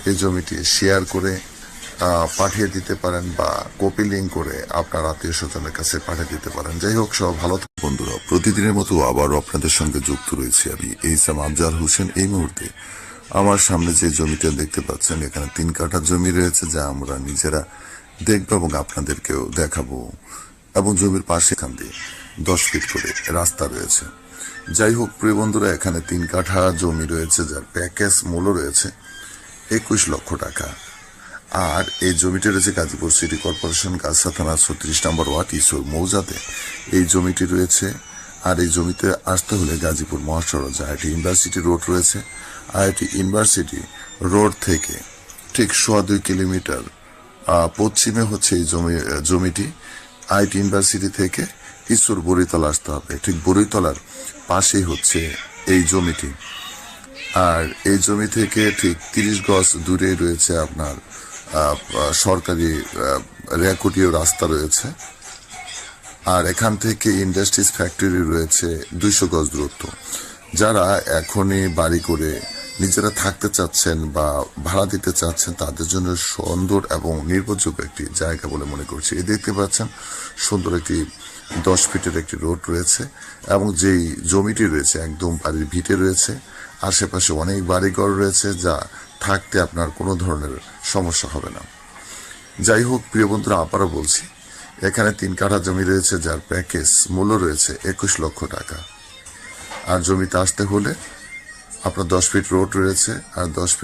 এই জমিটি শেয়ার করে পাঠিয়ে দিতে পারেন বা কপি লিঙ্ক করে আপনার আত্মীয় স্বজনের কাছে পাঠিয়ে দিতে পারেন। যাই হোক, সব ভালো বন্ধুরা, প্রতিদিনের মতো আবারও আপনাদের সঙ্গে যুক্ত রয়েছে আমি এইসাম আফজাল হোসেন। এই মুহূর্তে আমার সামনে যে জমিটা দেখতে পাচ্ছেন, এখানে 3 কাঠা জমি রয়েছে যা আমরা নিজেরা দেখবো এবং আপনাদেরকেও দেখাবো। এবং জমির পাশে এখান দিয়ে 10 ফিট করে রাস্তা রয়েছে। যাই হোক প্রিয় বন্ধুরা, এখানে 3 কাঠা জমি রয়েছে যার প্যাকেজ মূল্য রয়েছে 21 লক্ষ টাকা। আর এই জমিটি রয়েছে গাজীপুর সিটি কর্পোরেশন গাজা থানা 36 নম্বর ওয়ার্ড ঈশ্বর মৌজাতে এই জমিটি রয়েছে। আর এই জমিতে আসতে হলে গাজীপুর মহাসড়ক আইআইটি ইউনিভার্সিটি রোড রয়েছে। আইআইটি ইউনিভার্সিটি রোড থেকে ঠিক 2.25 কিলোমিটার পশ্চিমে হচ্ছে এই জমিটি। আইআইটি ইউনিভার্সিটি থেকে ঈশ্বর বড়িতলা আসতে হবে, ঠিক বড়িতলার পাশেই হচ্ছে এই জমিটি। আর এই জমি থেকে ঠিক 30 গজ দূরে রয়েছে আপনার সরকারি রেকর্ডীয় রাস্তা রয়েছে। আর এখান থেকে ইন্ডাস্ট্রিজ ফ্যাক্টরি রয়েছে 200 গজ দূরত্ব। যারা এখনই বাড়ি করে নিজেরা থাকতে চাচ্ছেন বা ভাড়া দিতে চাচ্ছেন, তাদের জন্য সুন্দর এবং নির্ভরযোগ্য একটি জায়গা বলে মনে করছি। এই দেখতে পাচ্ছেন সুন্দর একটি 10 ফিটের একটি রোড রয়েছে এবং যেই জমিটি রয়েছে একদম বাড়ির ভিটে রয়েছে। আশেপাশে অনেক বাড়িঘর রয়েছে, যা থাকতে আপনার কোনো ধরনের সমস্যা হবে না। যাই হোক প্রিয় বন্ধুরা, আবারও বলছি, এখানে 3 কাঠা জমি রয়েছে যার প্যাকেজ মূল্য রয়েছে 21 লক্ষ টাকা। আর জমিতে আসতে হলে আপনার 10 ফিট রোড রয়েছে, আর 10 ফিট